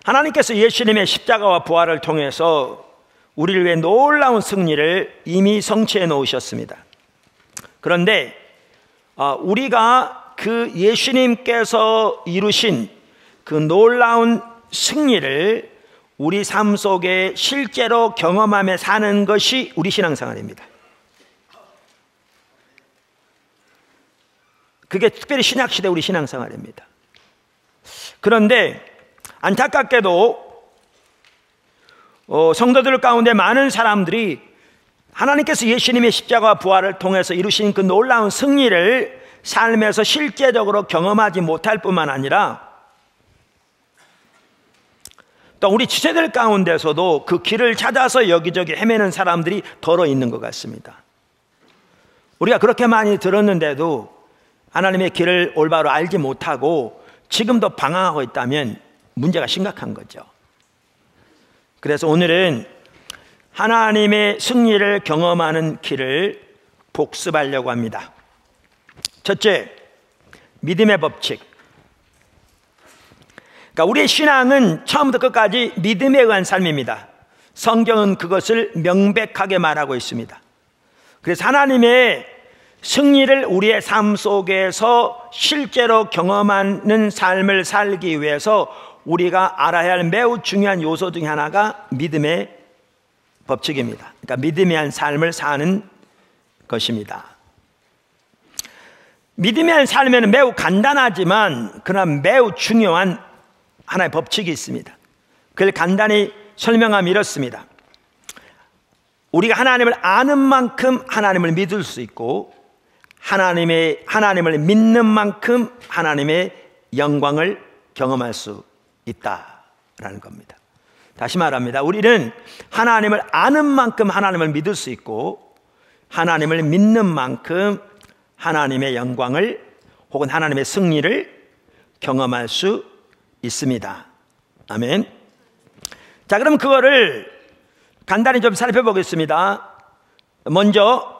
하나님께서 예수님의 십자가와 부활을 통해서 우리를 위해 놀라운 승리를 이미 성취해 놓으셨습니다. 그런데 우리가 그 예수님께서 이루신 그 놀라운 승리를 우리 삶 속에 실제로 경험하며 사는 것이 우리 신앙생활입니다. 그게 특별히 신약시대 우리 신앙생활입니다. 그런데 안타깝게도 성도들 가운데 많은 사람들이 하나님께서 예수님의 십자가와 부활을 통해서 이루신 그 놀라운 승리를 삶에서 실제적으로 경험하지 못할 뿐만 아니라 또 우리 지체들 가운데서도 그 길을 찾아서 여기저기 헤매는 사람들이 더러 있는 것 같습니다. 우리가 그렇게 많이 들었는데도 하나님의 길을 올바로 알지 못하고 지금도 방황하고 있다면 문제가 심각한 거죠. 그래서 오늘은 하나님의 승리를 경험하는 길을 복습하려고 합니다. 첫째, 믿음의 법칙. 그러니까 우리의 신앙은 처음부터 끝까지 믿음에 의한 삶입니다. 성경은 그것을 명백하게 말하고 있습니다. 그래서 하나님의 승리를 우리의 삶 속에서 실제로 경험하는 삶을 살기 위해서 우리가 알아야 할 매우 중요한 요소 중에 하나가 믿음의 법칙입니다. 그러니까 믿음에 의한 삶을 사는 것입니다. 믿음에 의한 삶에는 매우 간단하지만 그러나 매우 중요한 하나의 법칙이 있습니다. 그걸 간단히 설명하면 이렇습니다. 우리가 하나님을 아는 만큼 하나님을 믿을 수 있고 하나님을 믿는 만큼 하나님의 영광을 경험할 수 있다라는 겁니다. 다시 말합니다. 우리는 하나님을 아는 만큼 하나님을 믿을 수 있고 하나님을 믿는 만큼 하나님의 영광을 혹은 하나님의 승리를 경험할 수 있습니다. 아멘. 자, 그럼 그거를 간단히 좀 살펴보겠습니다. 먼저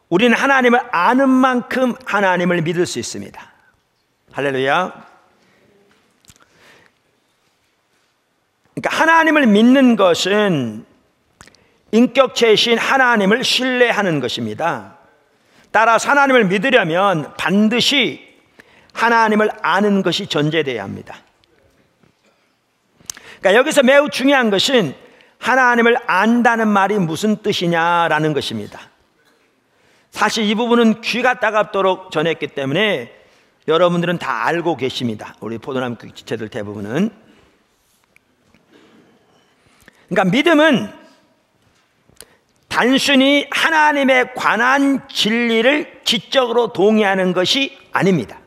우리는 하나님을 아는 만큼 하나님을 믿을 수 있습니다. 할렐루야. 그러니까 하나님을 믿는 것은 인격체이신 하나님을 신뢰하는 것입니다. 따라서 하나님을 믿으려면 반드시 하나님을 아는 것이 전제되어야 합니다. 그러니까 여기서 매우 중요한 것은 하나님을 안다는 말이 무슨 뜻이냐라는 것입니다. 사실 이 부분은 귀가 따갑도록 전했기 때문에 여러분들은 다 알고 계십니다. 우리 포도나무 지체들 대부분은. 그러니까 믿음은 단순히 하나님에 관한 진리를 지적으로 동의하는 것이 아닙니다.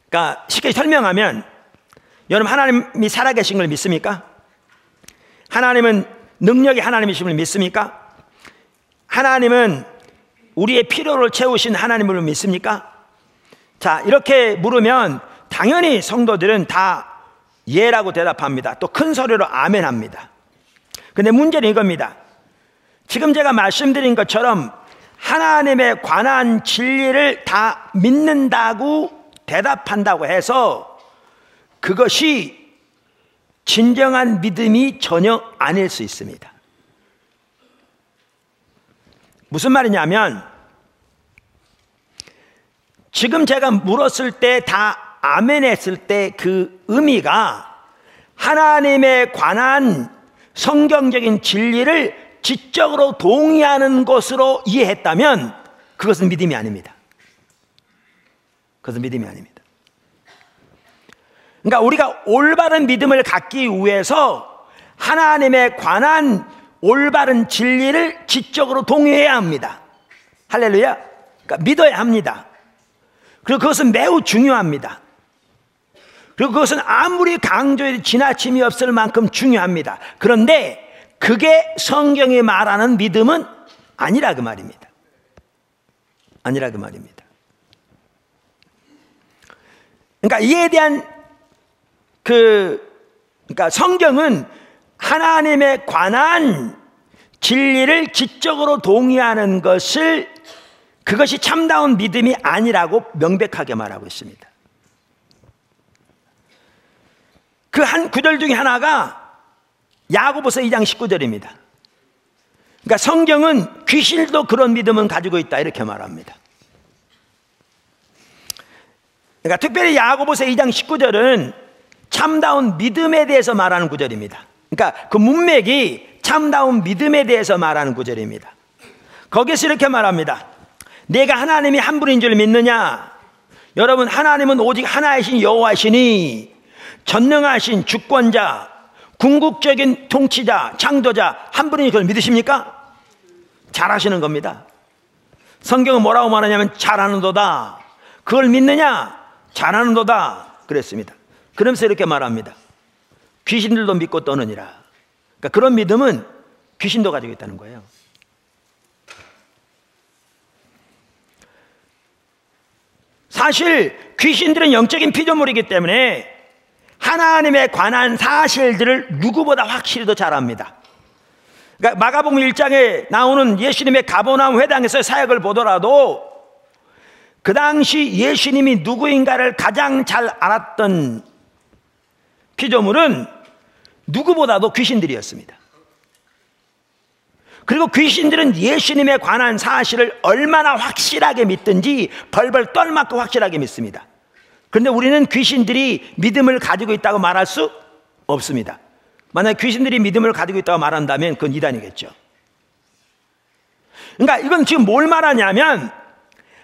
그러니까 쉽게 설명하면 여러분 하나님이 살아계신 걸 믿습니까? 하나님은 능력이 하나님이심을 믿습니까? 하나님은 우리의 필요를 채우신 하나님을 믿습니까? 자, 이렇게 물으면 당연히 성도들은 다 예라고 대답합니다. 또 큰 소리로 아멘 합니다. 근데 문제는 이겁니다. 지금 제가 말씀드린 것처럼 하나님에 관한 진리를 다 믿는다고 대답한다고 해서 그것이 진정한 믿음이 전혀 아닐 수 있습니다. 무슨 말이냐면 지금 제가 물었을 때 다 아멘 했을 때 그 의미가 하나님에 관한 성경적인 진리를 지적으로 동의하는 것으로 이해했다면 그것은 믿음이 아닙니다. 그것은 믿음이 아닙니다. 그러니까 우리가 올바른 믿음을 갖기 위해서 하나님에 관한 올바른 진리를 지적으로 동의해야 합니다. 할렐루야. 그러니까 믿어야 합니다. 그리고 그것은 매우 중요합니다. 그리고 그것은 아무리 강조해도 지나침이 없을 만큼 중요합니다. 그런데 그게 성경이 말하는 믿음은 아니라 그 말입니다. 아니라 그 말입니다. 그러니까 이에 대한 그러니까 성경은 하나님에 관한 진리를 지적으로 동의하는 것을 그것이 참다운 믿음이 아니라고 명백하게 말하고 있습니다. 그 한 구절 중에 하나가 야고보서 2장 19절입니다. 그러니까 성경은 귀신도 그런 믿음은 가지고 있다 이렇게 말합니다. 그러니까 특별히 야고보서 2장 19절은 참다운 믿음에 대해서 말하는 구절입니다. 그러니까 그 문맥이 참다운 믿음에 대해서 말하는 구절입니다. 거기서 이렇게 말합니다. 내가 하나님이 한 분인 줄 믿느냐? 여러분, 하나님은 오직 하나이신 여호와시니 전능하신 주권자, 궁극적인 통치자, 창조자 한 분이니 그걸 믿으십니까? 잘하시는 겁니다. 성경은 뭐라고 말하냐면 잘하는도다. 그걸 믿느냐? 잘하는도다 그랬습니다. 그러면서 이렇게 말합니다. 귀신들도 믿고 떠느니라. 그러니까 그런 믿음은 귀신도 가지고 있다는 거예요. 사실 귀신들은 영적인 피조물이기 때문에 하나님에 관한 사실들을 누구보다 확실히 더 잘 압니다. 그러니까 마가복음 1장에 나오는 예수님의 가버나움 회당에서 사역을 보더라도 그 당시 예수님이 누구인가를 가장 잘 알았던 피조물은 누구보다도 귀신들이었습니다. 그리고 귀신들은 예수님에 관한 사실을 얼마나 확실하게 믿든지 벌벌 떨맞고 확실하게 믿습니다. 그런데 우리는 귀신들이 믿음을 가지고 있다고 말할 수 없습니다. 만약 귀신들이 믿음을 가지고 있다고 말한다면 그건 이단이겠죠. 그러니까 이건 지금 뭘 말하냐면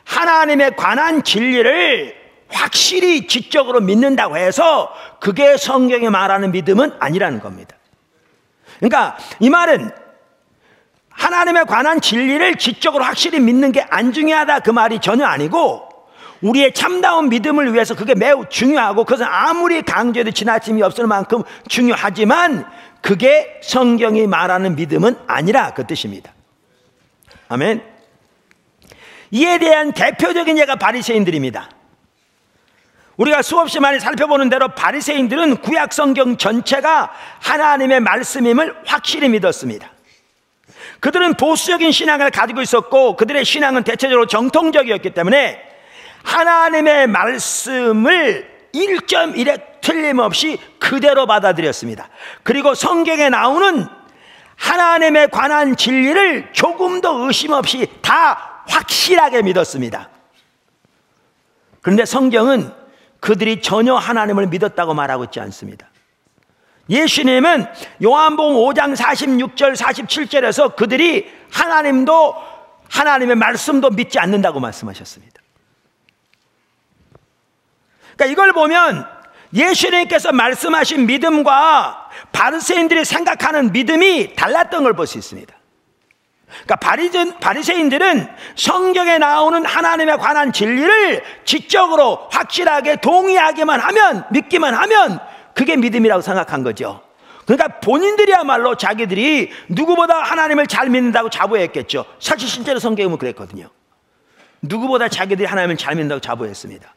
하나님에 관한 진리를 확실히 지적으로 믿는다고 해서 그게 성경에 말하는 믿음은 아니라는 겁니다. 그러니까 이 말은 하나님에 관한 진리를 지적으로 확실히 믿는 게 안 중요하다 그 말이 전혀 아니고 우리의 참다운 믿음을 위해서 그게 매우 중요하고 그것은 아무리 강조해도 지나침이 없을 만큼 중요하지만 그게 성경이 말하는 믿음은 아니라 그 뜻입니다. 아멘. 이에 대한 대표적인 예가 바리새인들입니다. 우리가 수없이 많이 살펴보는 대로 바리새인들은 구약 성경 전체가 하나님의 말씀임을 확실히 믿었습니다. 그들은 보수적인 신앙을 가지고 있었고 그들의 신앙은 대체적으로 정통적이었기 때문에 하나님의 말씀을 1.1에 틀림없이 그대로 받아들였습니다. 그리고 성경에 나오는 하나님에 관한 진리를 조금도 의심 없이 다 확실하게 믿었습니다. 그런데 성경은 그들이 전혀 하나님을 믿었다고 말하고 있지 않습니다. 예수님은 요한복음 5장 46절 47절에서 그들이 하나님도 하나님의 말씀도 믿지 않는다고 말씀하셨습니다. 그러니까 이걸 보면 예수님께서 말씀하신 믿음과 바리새인들이 생각하는 믿음이 달랐던 걸 볼 수 있습니다. 그러니까 바리새인들은 성경에 나오는 하나님에 관한 진리를 지적으로 확실하게 동의하기만 하면 믿기만 하면 그게 믿음이라고 생각한 거죠. 그러니까 본인들이야말로 자기들이 누구보다 하나님을 잘 믿는다고 자부했겠죠. 사실 실제로 성경은 그랬거든요. 누구보다 자기들이 하나님을 잘 믿는다고 자부했습니다.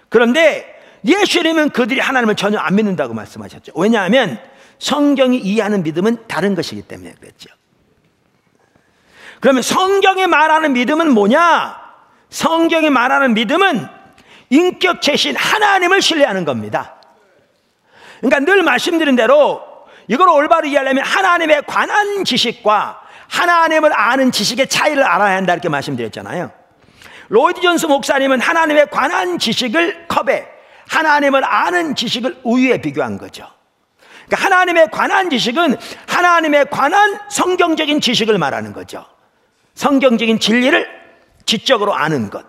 그런데 예수님은 그들이 하나님을 전혀 안 믿는다고 말씀하셨죠. 왜냐하면 성경이 이해하는 믿음은 다른 것이기 때문에 그랬죠. 그러면 성경이 말하는 믿음은 뭐냐? 성경이 말하는 믿음은 인격체신 하나님을 신뢰하는 겁니다. 그러니까 늘 말씀드린 대로 이걸 올바로 이해하려면 하나님에 관한 지식과 하나님을 아는 지식의 차이를 알아야 한다 이렇게 말씀드렸잖아요. 로이드 존스 목사님은 하나님에 관한 지식을 컵에, 하나님을 아는 지식을 우유에 비교한 거죠. 그러니까 하나님에 관한 지식은 하나님에 관한 성경적인 지식을 말하는 거죠. 성경적인 진리를 지적으로 아는 것,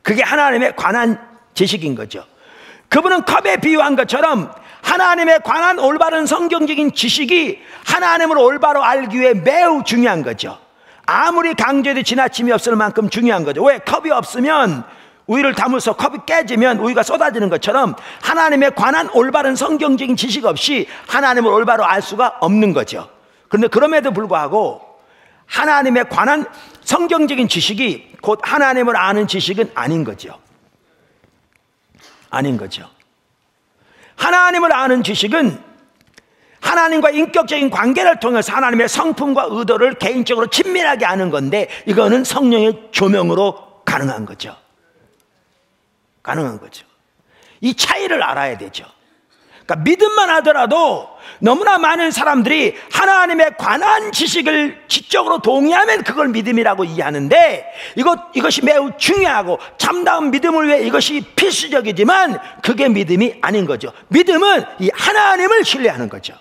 그게 하나님에 관한 지식인 거죠. 그분은 컵에 비유한 것처럼 하나님에 관한 올바른 성경적인 지식이 하나님을 올바로 알기 위해 매우 중요한 거죠. 아무리 강조해도 지나침이 없을 만큼 중요한 거죠. 왜? 컵이 없으면 우유를 담아서 컵이 깨지면 우유가 쏟아지는 것처럼 하나님에 관한 올바른 성경적인 지식 없이 하나님을 올바로 알 수가 없는 거죠. 그런데 그럼에도 불구하고 하나님에 관한 성경적인 지식이 곧 하나님을 아는 지식은 아닌 거죠. 아닌 거죠. 하나님을 아는 지식은 하나님과 인격적인 관계를 통해서 하나님의 성품과 의도를 개인적으로 친밀하게 아는 건데 이거는 성령의 조명으로 가능한 거죠. 가능한 거죠. 이 차이를 알아야 되죠. 그러니까 믿음만 하더라도 너무나 많은 사람들이 하나님에 관한 지식을 지적으로 동의하면 그걸 믿음이라고 이해하는데, 이것이 매우 중요하고 참다운 믿음을 위해 이것이 필수적이지만 그게 믿음이 아닌 거죠. 믿음은 이 하나님을 신뢰하는 거죠.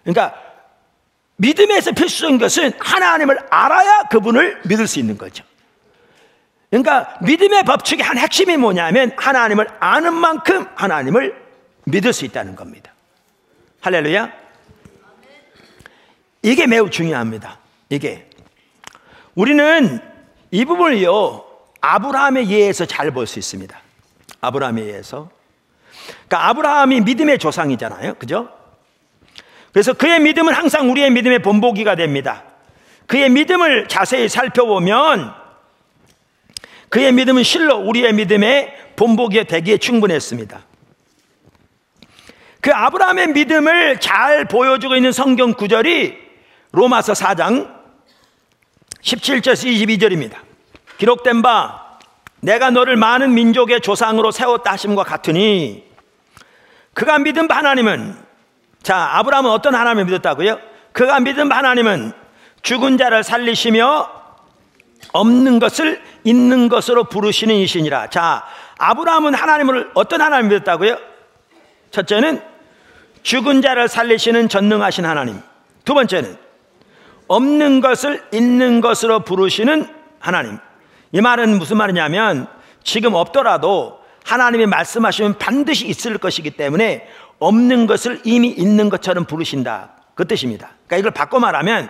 그러니까 믿음에서 필수적인 것은 하나님을 알아야 그분을 믿을 수 있는 거죠. 그러니까 믿음의 법칙의 한 핵심이 뭐냐면 하나님을 아는 만큼 하나님을 믿을 수 있다는 겁니다. 할렐루야. 이게 매우 중요합니다. 이게 우리는 이 부분을요 아브라함의 예에서 잘 볼 수 있습니다. 아브라함의 예에서. 그러니까 아브라함이 믿음의 조상이잖아요, 그죠? 그래서 그의 믿음은 항상 우리의 믿음의 본보기가 됩니다. 그의 믿음을 자세히 살펴보면 그의 믿음은 실로 우리의 믿음의 본보기가 되기에 충분했습니다. 그 아브라함의 믿음을 잘 보여주고 있는 성경 구절이 로마서 4장 17절에서 22절입니다. 기록된 바 내가 너를 많은 민족의 조상으로 세웠다 하심과 같으니 그가 믿은 바 하나님은, 자, 아브라함은 어떤 하나님을 믿었다고요? 그가 믿은 바 하나님은 죽은 자를 살리시며 없는 것을 있는 것으로 부르시는 이시니라. 자, 아브라함은 하나님을 어떤 하나님을 믿었다고요? 첫째는 죽은 자를 살리시는 전능하신 하나님, 두 번째는 없는 것을 있는 것으로 부르시는 하나님. 이 말은 무슨 말이냐면 지금 없더라도 하나님이 말씀하시면 반드시 있을 것이기 때문에 없는 것을 이미 있는 것처럼 부르신다, 그 뜻입니다. 그러니까 이걸 바꿔 말하면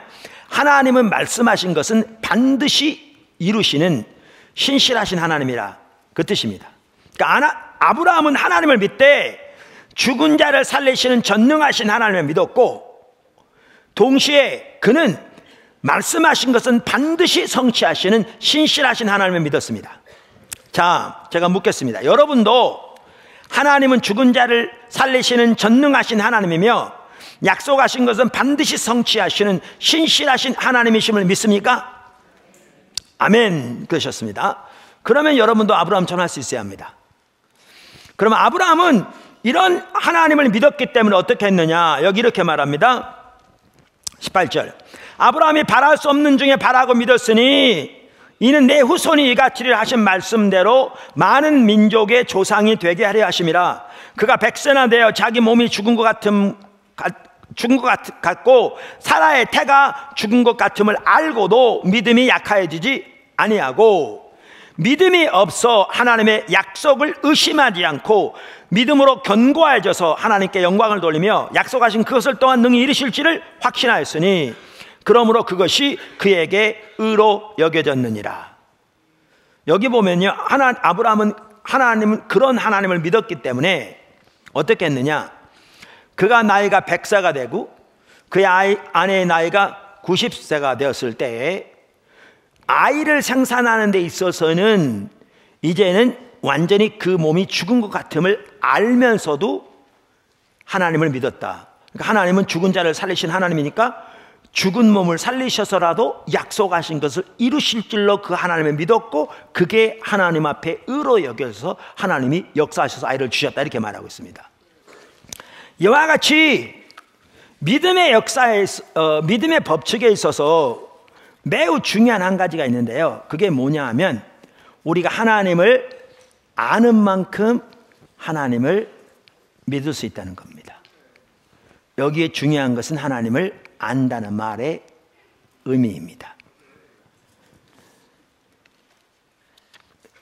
하나님은 말씀하신 것은 반드시 이루시는 신실하신 하나님이라, 그 뜻입니다. 그러니까 아브라함은 하나님을 믿되 죽은 자를 살리시는 전능하신 하나님을 믿었고, 동시에 그는 말씀하신 것은 반드시 성취하시는 신실하신 하나님을 믿었습니다. 자, 제가 묻겠습니다. 여러분도 하나님은 죽은 자를 살리시는 전능하신 하나님이며 약속하신 것은 반드시 성취하시는 신실하신 하나님이심을 믿습니까? 아멘, 그러셨습니다. 그러면 여러분도 아브라함처럼 할 수 있어야 합니다. 그러면 아브라함은 이런 하나님을 믿었기 때문에 어떻게 했느냐? 여기 이렇게 말합니다. 18절. 아브라함이 바랄 수 없는 중에 바라고 믿었으니 이는 내 후손이 이같이를 하신 말씀대로 많은 민족의 조상이 되게 하려 하심이라. 그가 백세나 되어 자기 몸이 죽은 것 같고 사라의 태가 죽은 것 같음을 알고도 믿음이 약하여지지 아니하고, 믿음이 없어 하나님의 약속을 의심하지 않고 믿음으로 견고해져서 하나님께 영광을 돌리며 약속하신 그것을 또한 능히 이루실지를 확신하였으니 그러므로 그것이 그에게 의로 여겨졌느니라. 여기 보면요, 아브라함은 그런 하나님을 믿었기 때문에 어떻게 했느냐? 그가 나이가 100세가 되고 그의 아내의 나이가 90세가 되었을 때에 아이를 생산하는 데 있어서는 이제는 완전히 그 몸이 죽은 것 같음을 알면서도 하나님을 믿었다. 그러니까 하나님은 죽은 자를 살리신 하나님이니까 죽은 몸을 살리셔서라도 약속하신 것을 이루실 줄로 그 하나님을 믿었고, 그게 하나님 앞에 의로 여겨서 하나님이 역사하셔서 아이를 주셨다, 이렇게 말하고 있습니다. 이와 같이 믿음의 역사에서 믿음의 법칙에 있어서 매우 중요한 한 가지가 있는데요, 그게 뭐냐 하면 우리가 하나님을 아는 만큼 하나님을 믿을 수 있다는 겁니다. 여기에 중요한 것은 하나님을 안다는 말의 의미입니다.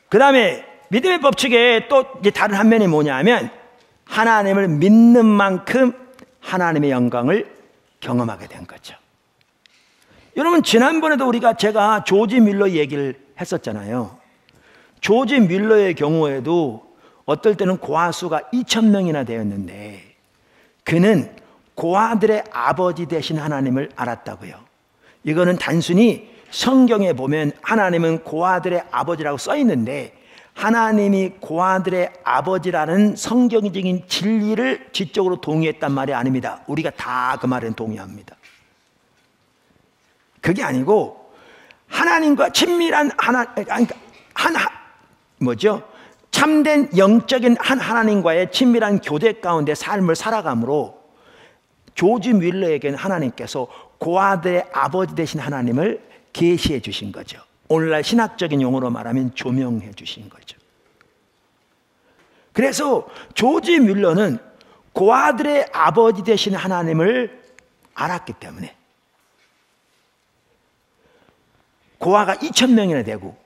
그 다음에 믿음의 법칙에 또 다른 한 면이 뭐냐 하면 하나님을 믿는 만큼 하나님의 영광을 경험하게 된 거죠. 여러분, 지난번에도 제가 조지 뮬러 얘기를 했었잖아요. 조지 뮬러의 경우에도 어떨 때는 고아수가 2,000명이나 되었는데 그는 고아들의 아버지 되신 하나님을 알았다고요. 이거는 단순히 성경에 보면 하나님은 고아들의 아버지라고 써 있는데 하나님이 고아들의 아버지라는 성경적인 진리를 지적으로 동의했단 말이 아닙니다. 우리가 다 그 말에는 동의합니다. 그게 아니고 하나님과 친밀한 참된 영적인 한 하나님과의 친밀한 교제 가운데 삶을 살아감으로 조지 뮬러에게는 하나님께서 고아들의 아버지 되신 하나님을 계시해 주신 거죠. 오늘날 신학적인 용어로 말하면 조명해 주신 거죠. 그래서 조지 뮬러는 고아들의 아버지 되신 하나님을 알았기 때문에 고아가 2,000명이나 되고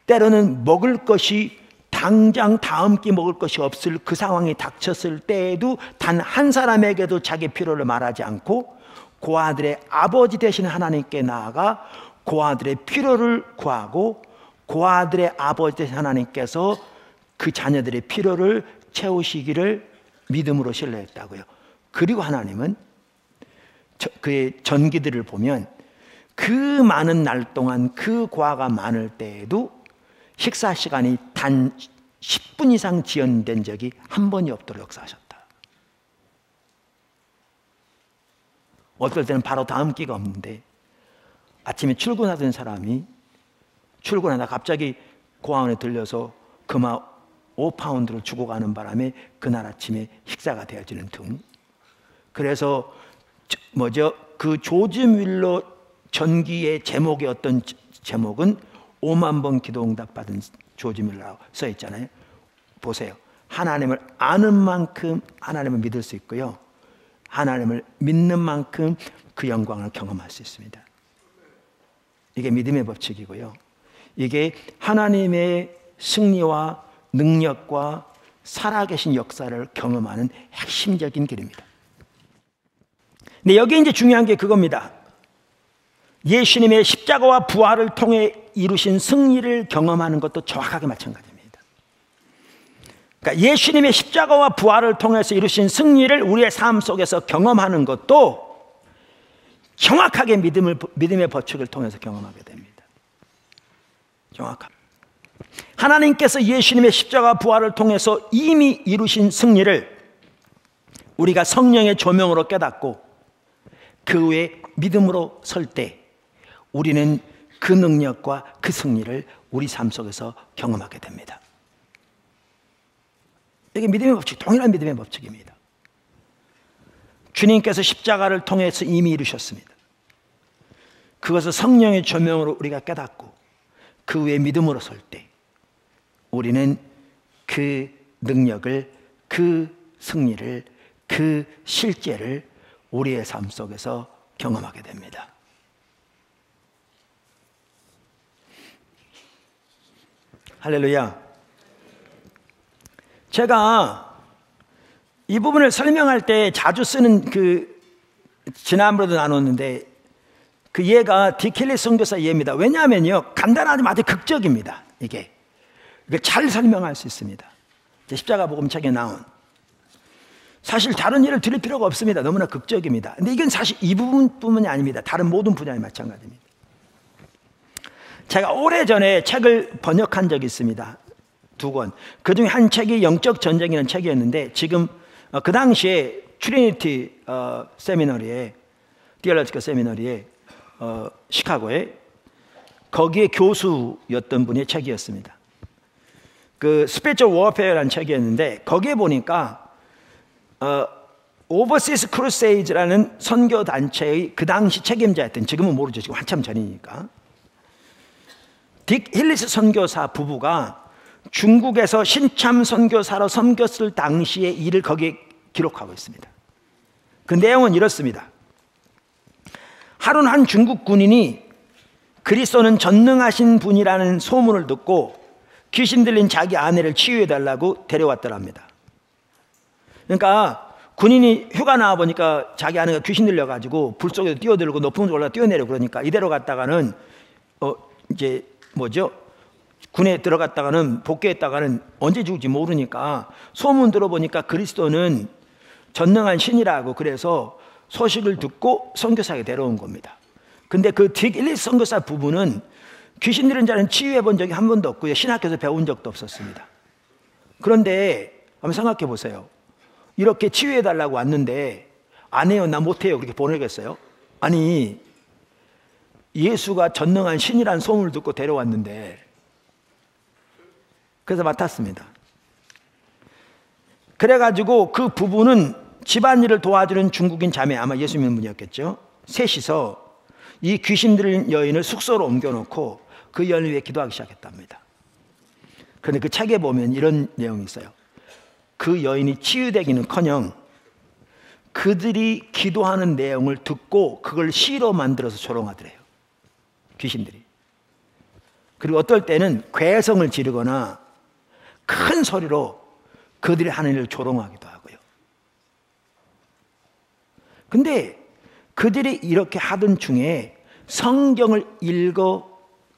때로는 먹을 것이 당장 다음 끼 먹을 것이 없을 그 상황이 닥쳤을 때에도 단 한 사람에게도 자기 필요를 말하지 않고 고아들의 아버지 되신 하나님께 나아가 고아들의 필요를 구하고 고아들의 아버지 되신 하나님께서 그 자녀들의 필요를 채우시기를 믿음으로 신뢰했다고요. 그리고 하나님은 그의 전기들을 보면 그 많은 날 동안 그 고아가 많을 때에도 식사 시간이 단 10분 이상 지연된 적이 한 번이 없도록 역사하셨다. 어떨 때는 바로 다음 끼가 없는데 아침에 출근하던 사람이 출근하다 갑자기 고아원에 들려서 금화 5파운드를 주고 가는 바람에 그날 아침에 식사가 되어지는 등. 그래서 그 조지 뮬러 전기의 제목의 어떤 제목은 5만 번 기도 응답 받은 조지 뮬러라고 써 있잖아요. 보세요. 하나님을 아는 만큼 하나님을 믿을 수 있고요. 하나님을 믿는 만큼 그 영광을 경험할 수 있습니다. 이게 믿음의 법칙이고요. 이게 하나님의 승리와 능력과 살아계신 역사를 경험하는 핵심적인 길입니다. 근데 여기 이제 중요한 게 그겁니다. 예수님의 십자가와 부활을 통해 이루신 승리를 경험하는 것도 정확하게 마찬가지입니다. 그러니까 예수님의 십자가와 부활을 통해서 이루신 승리를 우리의 삶 속에서 경험하는 것도 정확하게 믿음의 법칙을 통해서 경험하게 됩니다. 정확합니다. 하나님께서 예수님의 십자가 부활을 통해서 이미 이루신 승리를 우리가 성령의 조명으로 깨닫고 그 후에 믿음으로 설 때 우리는 그 능력과 그 승리를 우리 삶 속에서 경험하게 됩니다. 이게 믿음의 법칙, 동일한 믿음의 법칙입니다. 주님께서 십자가를 통해서 이미 이루셨습니다. 그것을 성령의 조명으로 우리가 깨닫고 그 후에 믿음으로 설 때 우리는 그 능력을, 그 승리를, 그 실제를 우리의 삶 속에서 경험하게 됩니다. 할렐루야. 제가 이 부분을 설명할 때 자주 쓰는 지난번에도 나눴는데 그 예가 디켈리 선교사 예입니다. 왜냐하면요, 간단하지만 아주 극적입니다. 이게 잘 설명할 수 있습니다. 십자가 복음 책에 나온, 사실 다른 예를 드릴 필요가 없습니다. 너무나 극적입니다. 근데 이건 사실 이 부분뿐만이 아닙니다. 다른 모든 분야에 마찬가지입니다. 제가 오래전에 책을 번역한 적이 있습니다. 2권. 그 중에 한 책이 영적 전쟁이라는 책이었는데 지금 그 당시에 트리니티 세미너리에, 디얼러지컬 세미너리에 시카고에 거기에 교수였던 분의 책이었습니다. 그 스피리추얼 워페어라는 책이었는데 거기에 보니까 오버시스 크루세이즈라는 선교 단체의 그 당시 책임자였던, 지금은 모르죠. 지금 한참 전이니까. 딕 힐리스 선교사 부부가 중국에서 신참 선교사로 섬겼을 당시의 일을 거기에 기록하고 있습니다. 그 내용은 이렇습니다. 하루는 한 중국 군인이 그리스도는 전능하신 분이라는 소문을 듣고 귀신 들린 자기 아내를 치유해달라고 데려왔더랍니다. 그러니까 군인이 휴가 나와보니까 자기 아내가 귀신 들려가지고 불 속에서 뛰어들고 높은 곳 올라 뛰어내려, 그러니까 이대로 갔다가는 이제 군에 들어갔다가는 복귀했다가는 언제 죽을지 모르니까 소문 들어보니까 그리스도는 전능한 신이라고, 그래서 소식을 듣고 선교사에 데려온 겁니다. 근데 그 딕 힐리스 선교사 부부는 귀신 들린 자는 치유해 본 적이 한 번도 없고요, 신학교에서 배운 적도 없었습니다. 그런데 한번 생각해 보세요. 이렇게 치유해 달라고 왔는데 안 해요, 나 못해요, 그렇게 보내겠어요? 아니, 예수가 전능한 신이라는 소문을 듣고 데려왔는데, 그래서 맡았습니다. 그래가지고 그 부부는 집안일을 도와주는 중국인 자매, 아마 예수 믿는 분이었겠죠. 셋이서 이 귀신 들린 여인을 숙소로 옮겨놓고 그 여인을 위해 기도하기 시작했답니다. 그런데 그 책에 보면 이런 내용이 있어요. 그 여인이 치유되기는커녕 그들이 기도하는 내용을 듣고 그걸 시로 만들어서 조롱하더래요, 귀신들이. 그리고 어떨 때는 괴성을 지르거나 큰 소리로 그들이 하는 일을 조롱하기도 하고요. 근데 그들이 이렇게 하던 중에 성경을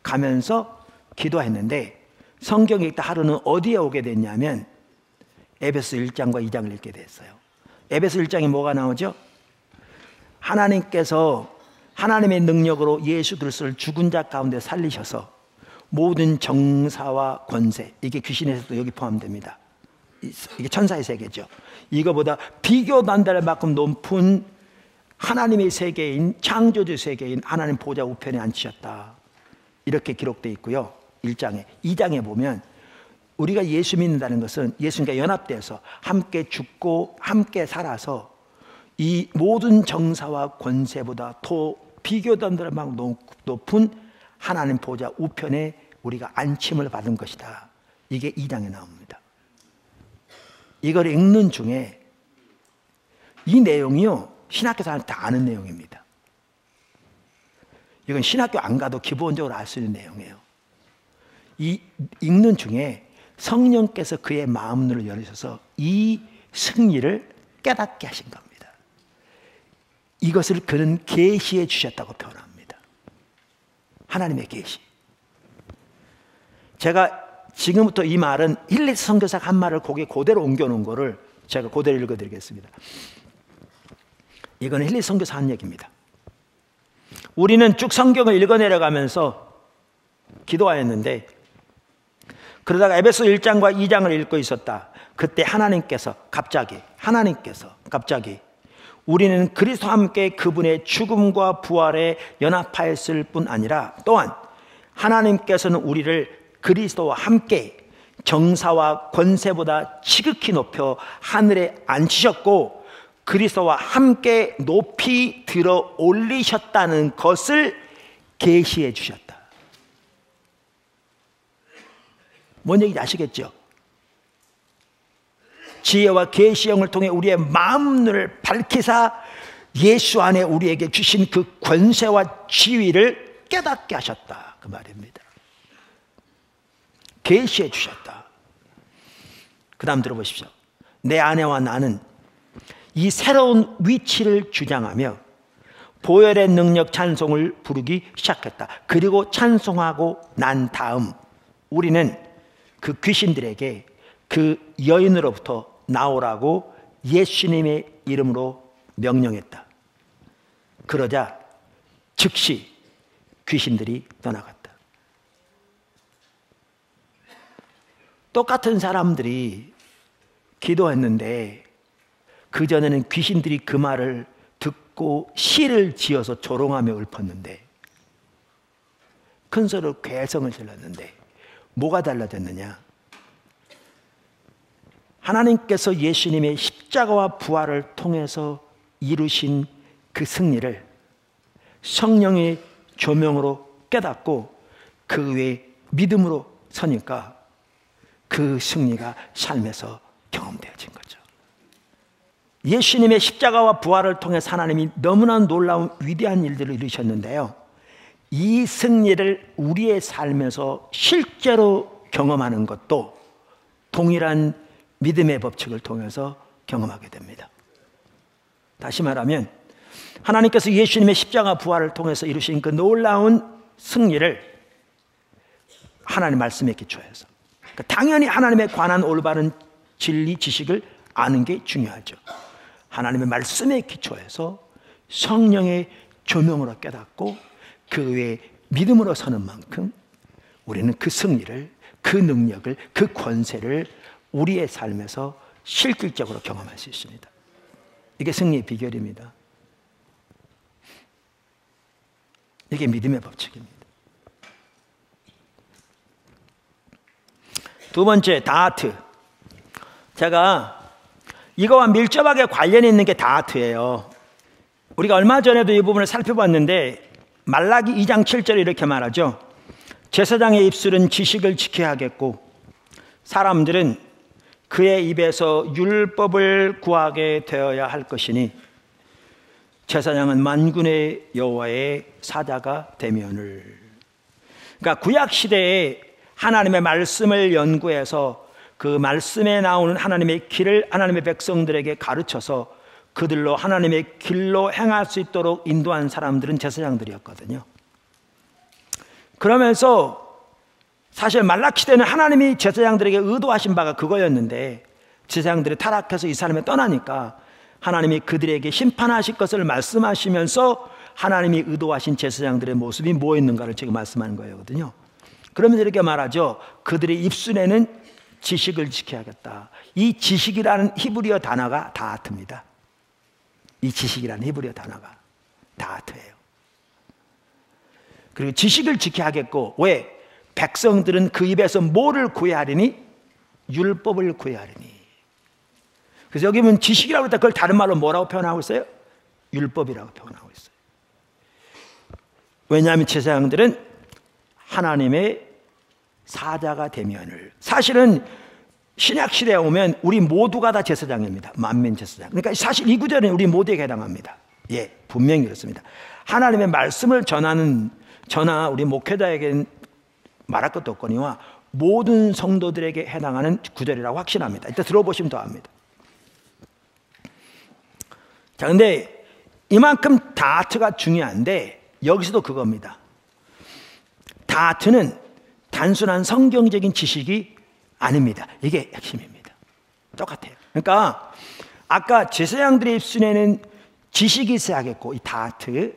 읽어가면서 기도했는데, 성경을 읽다 하루는 어디에 오게 됐냐면 에베소 1장과 2장을 읽게 됐어요. 에베소 1장에 뭐가 나오죠? 하나님께서 하나님의 능력으로 예수 그리스도를 죽은 자 가운데 살리셔서 모든 정사와 권세, 이게 귀신에서도 여기 포함됩니다. 이게 천사의 세계죠. 이거보다 비교도 안 될 만큼 높은 하나님의 세계인, 창조주 세계인 하나님 보좌 우편에 앉히셨다, 이렇게 기록되어 있고요. 1장에. 2장에 보면 우리가 예수 믿는다는 것은 예수님과 연합돼서 함께 죽고 함께 살아서 이 모든 정사와 권세보다 더 비교도 안 될 만큼 높은 하나님 보좌 우편에 우리가 안침을 받은 것이다. 이게 2장에 나옵니다. 이걸 읽는 중에 이 내용이요, 신학교 사람 다 아는 내용입니다. 이건 신학교 안 가도 기본적으로 알 수 있는 내용이에요. 이 읽는 중에 성령께서 그의 마음을 열으셔서 이 승리를 깨닫게 하신 겁니다. 이것을 그는 계시해 주셨다고 표현합니다. 하나님의 계시. 제가 지금부터 이 말은 힐리스 선교사가 한 말을 거기에 그대로 옮겨놓은 거를 제가 그대로 읽어드리겠습니다. 이건 힐리스 선교사 한 얘기입니다. 우리는 쭉 성경을 읽어내려가면서 기도하였는데, 그러다가 에베소 1장과 2장을 읽고 있었다. 그때 하나님께서 갑자기 우리는 그리스도와 함께 그분의 죽음과 부활에 연합하였을 뿐 아니라 또한 하나님께서는 우리를 그리스도와 함께 정사와 권세보다 지극히 높여 하늘에 앉히셨고 그리스도와 함께 높이 들어 올리셨다는 것을 계시해 주셨다. 뭔 얘기인지 아시겠죠? 지혜와 계시형을 통해 우리의 마음을 밝히사 예수 안에 우리에게 주신 그 권세와 지위를 깨닫게 하셨다, 그 말입니다. 계시해 주셨다. 그 다음 들어보십시오. 내 아내와 나는 이 새로운 위치를 주장하며 보혈의 능력 찬송을 부르기 시작했다. 그리고 찬송하고 난 다음 우리는 그 귀신들에게 그 여인으로부터 나오라고 예수님의 이름으로 명령했다. 그러자 즉시 귀신들이 떠나갔다. 똑같은 사람들이 기도했는데 그전에는 귀신들이 그 말을 듣고 시를 지어서 조롱하며 읊었는데, 큰 소리로 괴성을 질렀는데 뭐가 달라졌느냐? 하나님께서 예수님의 십자가와 부활을 통해서 이루신 그 승리를 성령의 조명으로 깨닫고 그 위에 믿음으로 서니까 그 승리가 삶에서 경험되어진 거죠. 예수님의 십자가와 부활을 통해서 하나님이 너무나 놀라운 위대한 일들을 이루셨는데요, 이 승리를 우리의 삶에서 실제로 경험하는 것도 동일한 믿음의 법칙을 통해서 경험하게 됩니다. 다시 말하면 하나님께서 예수님의 십자가 부활을 통해서 이루신 그 놀라운 승리를 하나님 말씀에 기초해서, 당연히 하나님에 관한 올바른 진리 지식을 아는 게 중요하죠. 하나님의 말씀에 기초해서 성령의 조명으로 깨닫고 그 외에 믿음으로 서는 만큼 우리는 그 승리를, 그 능력을, 그 권세를 우리의 삶에서 실질적으로 경험할 수 있습니다. 이게 승리의 비결입니다. 이게 믿음의 법칙입니다. 두 번째, 다트. 제가 이거와 밀접하게 관련이 있는 게 다하트예요. 우리가 얼마 전에도 이 부분을 살펴봤는데 말라기 2장 7절에 이렇게 말하죠. 제사장의 입술은 지식을 지켜야 하겠고 사람들은 그의 입에서 율법을 구하게 되어야 할 것이니 제사장은 만군의 여호와의 사자가 되면을. 그러니까 구약 시대에 하나님의 말씀을 연구해서 그 말씀에 나오는 하나님의 길을 하나님의 백성들에게 가르쳐서 그들로 하나님의 길로 행할 수 있도록 인도한 사람들은 제사장들이었거든요. 그러면서 사실 말라기 시대는 하나님이 제사장들에게 의도하신 바가 그거였는데 제사장들이 타락해서 이 사람이 떠나니까 하나님이 그들에게 심판하실 것을 말씀하시면서 하나님이 의도하신 제사장들의 모습이 뭐였는가를 지금 말씀하는 거거든요. 그러면서 이렇게 말하죠. 그들의 입술에는 지식을 지켜야겠다. 이 지식이라는 히브리어 단어가 다하트입니다. 이 지식이라는 히브리어 단어가 다하트예요. 그리고 지식을 지켜야겠고, 왜? 백성들은 그 입에서 뭐를 구해야 하리니? 율법을 구해야 하리니. 그래서 여기 보면 지식이라고 했다. 그걸 다른 말로 뭐라고 표현하고 있어요? 율법이라고 표현하고 있어요. 왜냐하면 제사장들은 하나님의 사자가 되면을. 사실은 신약 시대에 오면 우리 모두가 다 제사장입니다. 만민 제사장. 그러니까 사실 이 구절은 우리 모두에게 해당합니다. 예, 분명히 그렇습니다. 하나님의 말씀을 전하 우리 목회자에게는 말할 것도 없거니와 모든 성도들에게 해당하는 구절이라고 확신합니다. 일단 들어보시면 더 압니다. 자, 근데 이만큼 다하트가 중요한데 여기서도 그겁니다. 다하트는 단순한 성경적인 지식이 아닙니다. 이게 핵심입니다. 똑같아요. 그러니까 아까 제사장들의 입술에는 지식이 있어야겠고, 이 다하트,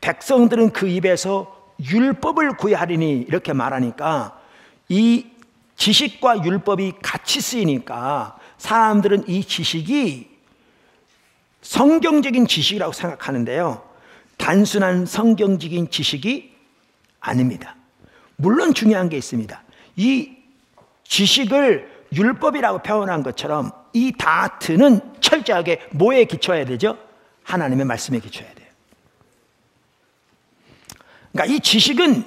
백성들은 그 입에서 율법을 구해야 하리니 이렇게 말하니까 이 지식과 율법이 같이 쓰이니까 사람들은 이 지식이 성경적인 지식이라고 생각하는데요, 단순한 성경적인 지식이 아닙니다. 물론 중요한 게 있습니다. 이 지식을 율법이라고 표현한 것처럼 이 다하트는 철저하게 뭐에 기초해야 되죠? 하나님의 말씀에 기초해야 돼요. 그러니까 이 지식은,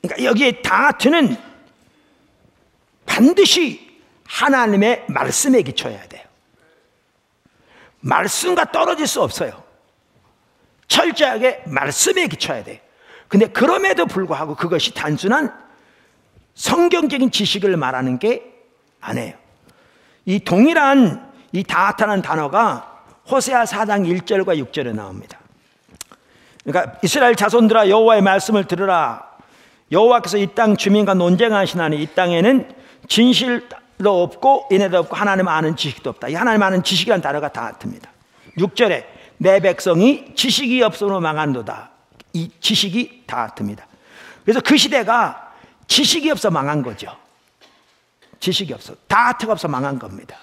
그러니까 여기에 다하트는 반드시 하나님의 말씀에 기초해야 돼요. 말씀과 떨어질 수 없어요. 철저하게 말씀에 기초해야 돼요. 근데 그럼에도 불구하고 그것이 단순한 성경적인 지식을 말하는 게 아니에요. 이 동일한 이 다하트라는 단어가 호세아 4장 1절과 6절에 나옵니다. 그러니까 이스라엘 자손들아 여호와의 말씀을 들으라. 여호와께서 이 땅 주민과 논쟁하시나니 이 땅에는 진실도 없고 인애도 없고 하나님 아는 지식도 없다. 이 하나님 아는 지식이라는 단어가 다하트입니다. 6절에 내 백성이 지식이 없으므로 망한도다. 이 지식이 다하트입니다. 그래서 그 시대가 지식이 없어 망한 거죠. 지식이 없어, 다하트가 없어 망한 겁니다.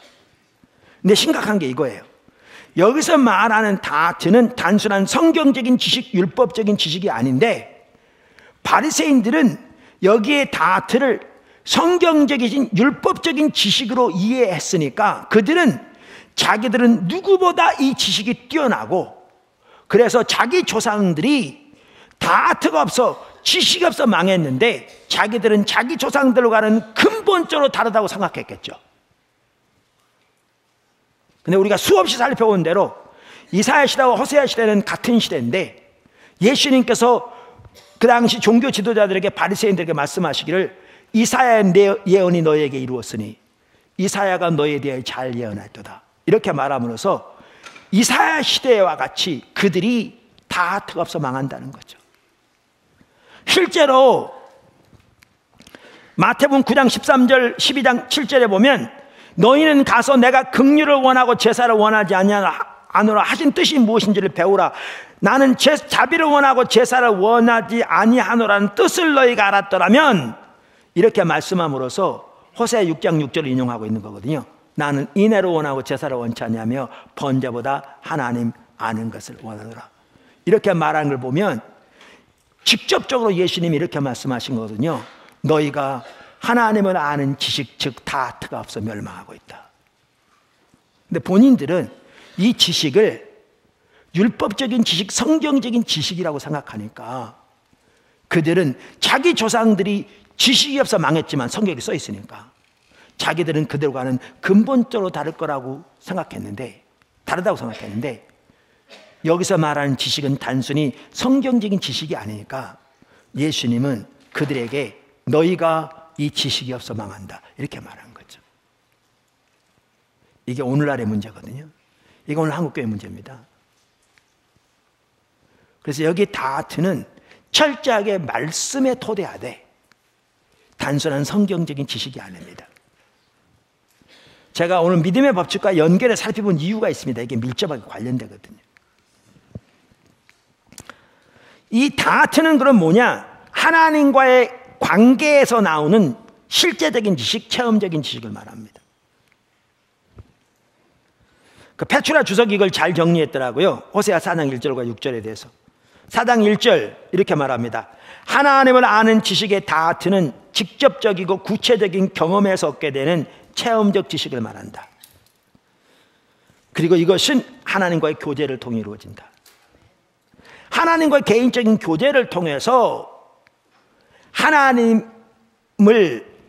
근데 심각한 게 이거예요. 여기서 말하는 다하트는 단순한 성경적인 지식, 율법적인 지식이 아닌데 바리새인들은 여기에 다하트를 성경적인 율법적인 지식으로 이해했으니까 그들은 자기들은 누구보다 이 지식이 뛰어나고, 그래서 자기 조상들이 다하트가 없어 지식이 없어 망했는데 자기들은 자기 조상들로 가는 근본적으로 다르다고 생각했겠죠. 근데 우리가 수없이 살펴본 대로 이사야 시대와 호세아 시대는 같은 시대인데 예수님께서 그 당시 종교 지도자들에게 바리새인들에게 말씀하시기를 이사야의 예언이 너에게 이루었으니 이사야가 너에 대해 잘 예언했도다. 이렇게 말함으로써 이사야 시대와 같이 그들이 다하트가 없어 망한다는 거죠. 실제로 마태복음 9장 13절 12장 7절에 보면 너희는 가서 내가 긍휼을 원하고 제사를 원하지 아니하노라 하신 뜻이 무엇인지를 배우라. 나는 자비를 원하고 제사를 원하지 아니하노라는 뜻을 너희가 알았더라면, 이렇게 말씀함으로써 호세아 6장 6절을 인용하고 있는 거거든요. 나는 인애를 원하고 제사를 원치 아니하며 번제보다 하나님 아는 것을 원하노라. 이렇게 말하는 걸 보면 직접적으로 예수님이 이렇게 말씀하신 거거든요. 너희가 하나님을 아는 지식, 즉 다하트가 없어 멸망하고 있다. 근데 본인들은 이 지식을 율법적인 지식, 성경적인 지식이라고 생각하니까 그들은 자기 조상들이 지식이 없어 망했지만 성경에 써 있으니까 자기들은 그들과는 근본적으로 다를 거라고 생각했는데, 다르다고 생각했는데, 여기서 말하는 지식은 단순히 성경적인 지식이 아니니까 예수님은 그들에게 너희가 이 지식이 없어 망한다 이렇게 말한 거죠. 이게 오늘날의 문제거든요. 이게 오늘 한국교회 문제입니다. 그래서 여기 다트는 철저하게 말씀에 토대하되 단순한 성경적인 지식이 아닙니다. 제가 오늘 믿음의 법칙과 연결해 살펴본 이유가 있습니다. 이게 밀접하게 관련되거든요. 이 다트는 그럼 뭐냐? 하나님과의 관계에서 나오는 실제적인 지식, 체험적인 지식을 말합니다. 그 페투라 주석이 이걸 잘 정리했더라고요. 호세아 4장 1절과 6절에 대해서. 4장 1절 이렇게 말합니다. 하나님을 아는 지식의 다트는 직접적이고 구체적인 경험에서 얻게 되는 체험적 지식을 말한다. 그리고 이것은 하나님과의 교제를 통해 이루어진다. 하나님과의 개인적인 교제를 통해서 하나님을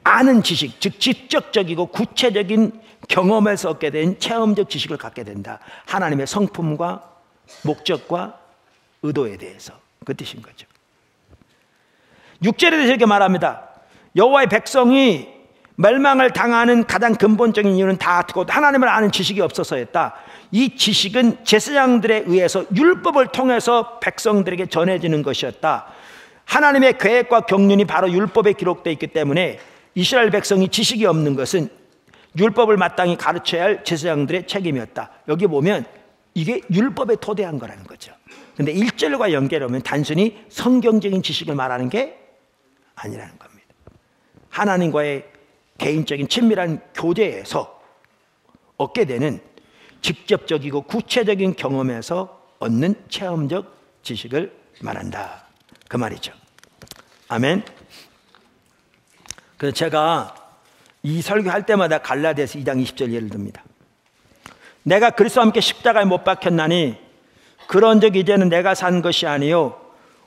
아는 지식, 즉 직접적이고 구체적인 경험에서 얻게 된 체험적 지식을 갖게 된다. 하나님의 성품과 목적과 의도에 대해서. 그 뜻인 거죠. 6절에 대해서 이렇게 말합니다. 여호와의 백성이 멸망을 당하는 가장 근본적인 이유는 다트고 하나님을 아는 지식이 없어서였다. 이 지식은 제사장들에 의해서 율법을 통해서 백성들에게 전해지는 것이었다. 하나님의 계획과 경륜이 바로 율법에 기록되어 있기 때문에 이스라엘 백성이 지식이 없는 것은 율법을 마땅히 가르쳐야 할 제사장들의 책임이었다. 여기 보면 이게 율법에 토대한 거라는 거죠. 그런데 1절과 연결하면 단순히 성경적인 지식을 말하는 게 아니라는 겁니다. 하나님과의 개인적인 친밀한 교제에서 얻게 되는 직접적이고 구체적인 경험에서 얻는 체험적 지식을 말한다. 그 말이죠. 아멘. 그래서 제가 이 설교할 때마다 갈라디아서 2장 20절 예를 듭니다. 내가 그리스도와 함께 십자가에 못 박혔나니 그런즉 이제는 내가 산 것이 아니요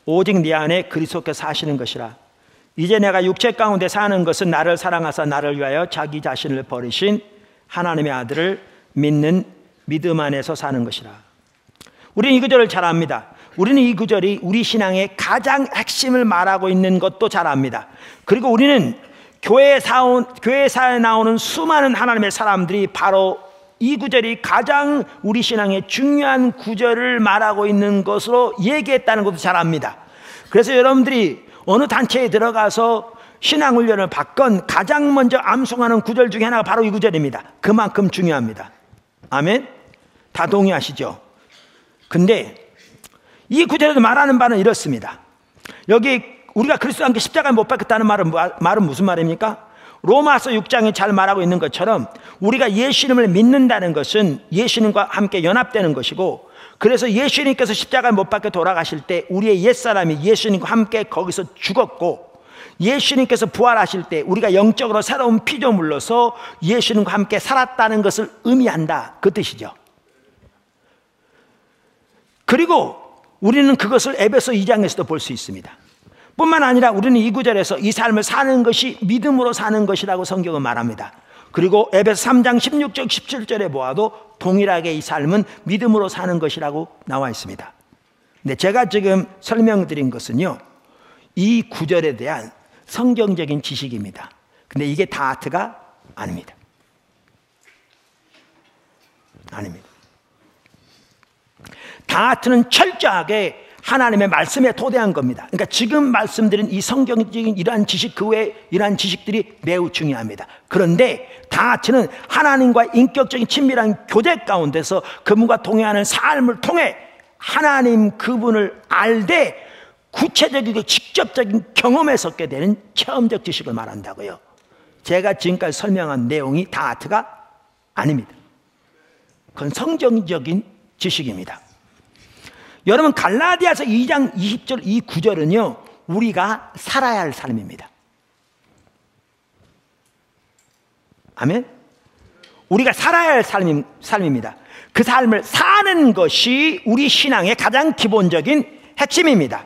오직 네 안에 그리스도께서 사시는 것이라. 이제 내가 육체 가운데 사는 것은 나를 사랑하사 나를 위하여 자기 자신을 버리신 하나님의 아들을 믿는 믿음 안에서 사는 것이라. 우리는 이 구절을 잘 압니다. 우리는 이 구절이 우리 신앙의 가장 핵심을 말하고 있는 것도 잘 압니다. 그리고 우리는 교회사에 나오는 수많은 하나님의 사람들이 바로 이 구절이 가장 우리 신앙의 중요한 구절을 말하고 있는 것으로 얘기했다는 것도 잘 압니다. 그래서 여러분들이 어느 단체에 들어가서 신앙훈련을 받건 가장 먼저 암송하는 구절 중에 하나가 바로 이 구절입니다. 그만큼 중요합니다. 아멘? 다 동의하시죠? 근데 이 구절에서 말하는 바는 이렇습니다. 여기 우리가 그리스도와 함께 십자가에 못 박혔다는 말은 무슨 말입니까? 로마서 6장에 잘 말하고 있는 것처럼 우리가 예수님을 믿는다는 것은 예수님과 함께 연합되는 것이고, 그래서 예수님께서 십자가에 못 박혀 돌아가실 때 우리의 옛사람이 예수님과 함께 거기서 죽었고, 예수님께서 부활하실 때 우리가 영적으로 새로운 피조물로서 예수님과 함께 살았다는 것을 의미한다. 그 뜻이죠. 그리고 우리는 그것을 에베소 2장에서도 볼 수 있습니다. 뿐만 아니라 우리는 이 구절에서 이 삶을 사는 것이 믿음으로 사는 것이라고 성경은 말합니다. 그리고 에베소 3장 16절 17절에 보아도 동일하게 이 삶은 믿음으로 사는 것이라고 나와 있습니다. 근데 제가 지금 설명드린 것은요, 이 구절에 대한 성경적인 지식입니다. 근데 이게 다트가 아닙니다. 아닙니다. 다트는 철저하게 하나님의 말씀에 토대한 겁니다. 그러니까 지금 말씀드린 이 성경적인 이러한 지식, 그 외에 이러한 지식들이 매우 중요합니다. 그런데 다트는 하나님과 인격적인 친밀한 교제 가운데서 그분과 동행하는 삶을 통해 하나님 그분을 알되 구체적이고 직접적인 경험에서 얻게 되는 체험적 지식을 말한다고요. 제가 지금까지 설명한 내용이 다트가 아닙니다. 그건 성경적인 지식입니다. 여러분, 갈라디아서 2장 20절 이 구절은요, 우리가 살아야 할 삶입니다. 아멘? 우리가 살아야 할 삶입니다. 그 삶을 사는 것이 우리 신앙의 가장 기본적인 핵심입니다.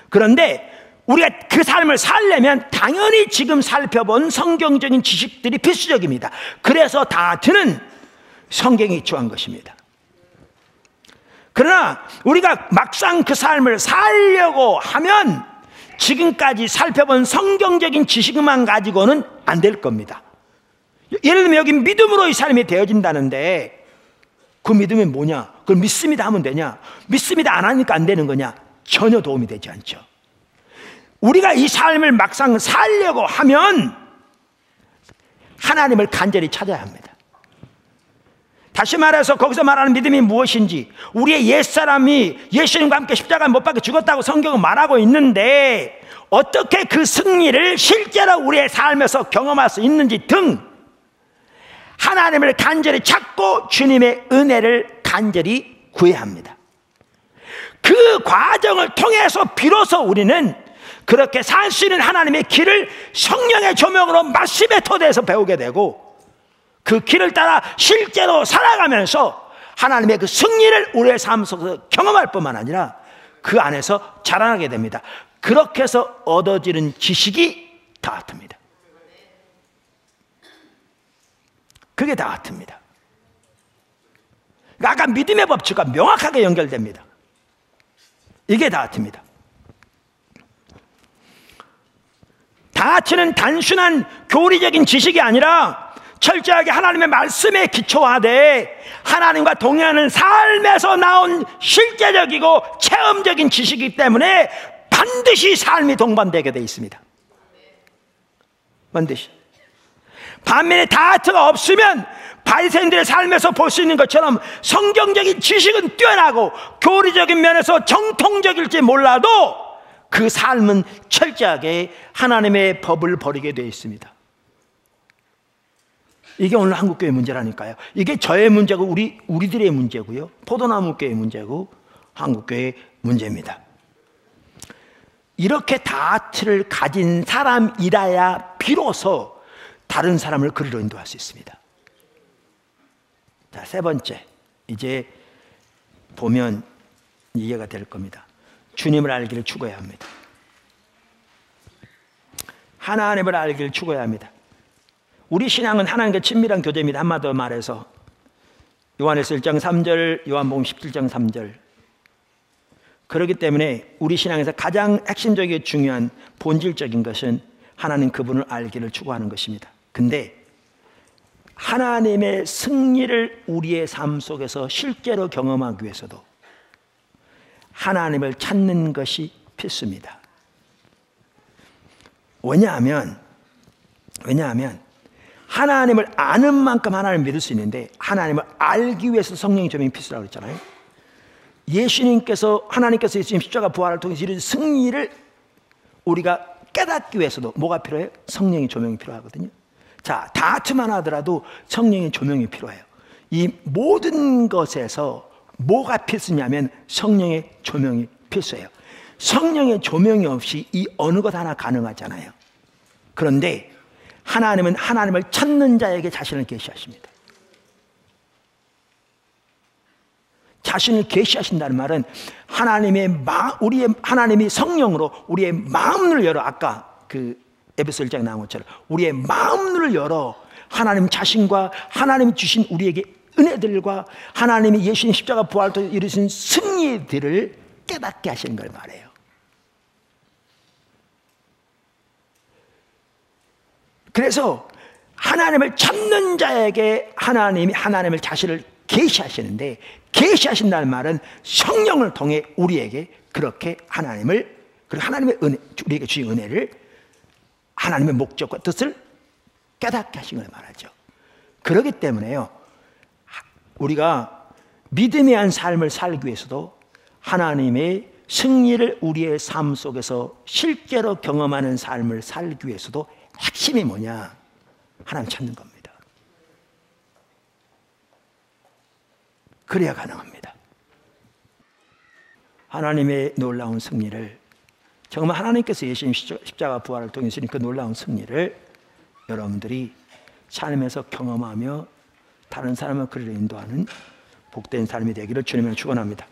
그런데 우리가 그 삶을 살려면 당연히 지금 살펴본 성경적인 지식들이 필수적입니다. 그래서 다트는 성경에 기초한 것입니다. 그러나 우리가 막상 그 삶을 살려고 하면 지금까지 살펴본 성경적인 지식만 가지고는 안 될 겁니다. 예를 들면 여기 믿음으로의 삶이 되어진다는데 그 믿음이 뭐냐? 그걸 믿습니다 하면 되냐? 믿습니다 안 하니까 안 되는 거냐? 전혀 도움이 되지 않죠. 우리가 이 삶을 막상 살려고 하면 하나님을 간절히 찾아야 합니다. 다시 말해서 거기서 말하는 믿음이 무엇인지, 우리의 옛사람이 예수님과 함께 십자가에 못 박혀 죽었다고 성경은 말하고 있는데 어떻게 그 승리를 실제로 우리의 삶에서 경험할 수 있는지 등 하나님을 간절히 찾고 주님의 은혜를 간절히 구해야 합니다. 그 과정을 통해서 비로소 우리는 그렇게 살 수 있는 하나님의 길을 성령의 조명으로 말씀의 토대에서 배우게 되고 그 길을 따라 실제로 살아가면서 하나님의 그 승리를 우리의 삶 속에서 경험할 뿐만 아니라 그 안에서 자라나게 됩니다. 그렇게 해서 얻어지는 지식이 다트입니다. 그게 다트입니다. 아까 믿음의 법칙과 명확하게 연결됩니다. 이게 다트입니다. 다트는 단순한 교리적인 지식이 아니라 철저하게 하나님의 말씀에 기초하되 하나님과 동행하는 삶에서 나온 실제적이고 체험적인 지식이기 때문에 반드시 삶이 동반되게 되어 있습니다. 반드시. 반면에 다트가 없으면 바리새인들의 삶에서 볼 수 있는 것처럼 성경적인 지식은 뛰어나고 교리적인 면에서 정통적일지 몰라도 그 삶은 철저하게 하나님의 법을 버리게 되어 있습니다. 이게 오늘 한국교회 문제라니까요. 이게 저의 문제고 우리들의 문제고요. 포도나무교회의 문제고 한국교회의 문제입니다. 이렇게 다트를 가진 사람이라야 비로소 다른 사람을 그리로 인도할 수 있습니다. 자, 세 번째, 이제 보면 이해가 될 겁니다. 주님을 알기를 추구해야 합니다. 하나님을 알기를 추구해야 합니다. 우리 신앙은 하나님과 친밀한 교제입니다. 한마디로 말해서 요한에서 1장 3절, 요한복음 17장 3절. 그렇기 때문에 우리 신앙에서 가장 핵심적이고 중요한 본질적인 것은 하나님 그분을 알기를 추구하는 것입니다. 근데 하나님의 승리를 우리의 삶 속에서 실제로 경험하기 위해서도 하나님을 찾는 것이 필수입니다. 왜냐하면 하나님을 아는 만큼 하나님을 믿을 수 있는데 하나님을 알기 위해서 성령의 조명이 필수라고 그랬잖아요. 하나님께서 예수님 십자가 부활을 통해서 이룬 승리를 우리가 깨닫기 위해서도 뭐가 필요해요? 성령의 조명이 필요하거든요. 자, 다트만 하더라도 성령의 조명이 필요해요. 이 모든 것에서 뭐가 필수냐면 성령의 조명이 필수해요. 성령의 조명이 없이 이 어느 것 하나 가능하잖아요. 그런데 하나님은 하나님을 찾는 자에게 자신을 계시하십니다. 자신을 계시하신다는 말은 하나님이 성령으로 우리의 마음을 열어, 아까 그 에베소 1장에 나온 것처럼 우리의 마음을 열어 하나님 자신과 하나님이 주신 우리에게 은혜들과 하나님이 예수님 십자가 부활을 통해 이루신 승리들을 깨닫게 하시는 걸 말해요. 그래서 하나님을 찾는 자에게 하나님을 자신을 계시하시는데, 계시하신다는 말은 성령을 통해 우리에게 그렇게 그리고 하나님의 은혜, 우리에게 주신 은혜를, 하나님의 목적과 뜻을 깨닫게 하신 걸 말하죠. 그렇기 때문에요, 우리가 믿음의 한 삶을 살기 위해서도 하나님의 승리를 우리의 삶 속에서 실제로 경험하는 삶을 살기 위해서도 핵심이 뭐냐? 하나님 찾는 겁니다. 그래야 가능합니다. 하나님의 놀라운 승리를, 정말 하나님께서 예수님 십자가 부활을 통해서 그 놀라운 승리를 여러분들이 삶에서 경험하며 다른 사람을 그리로 인도하는 복된 삶이 되기를 주님을 축원합니다.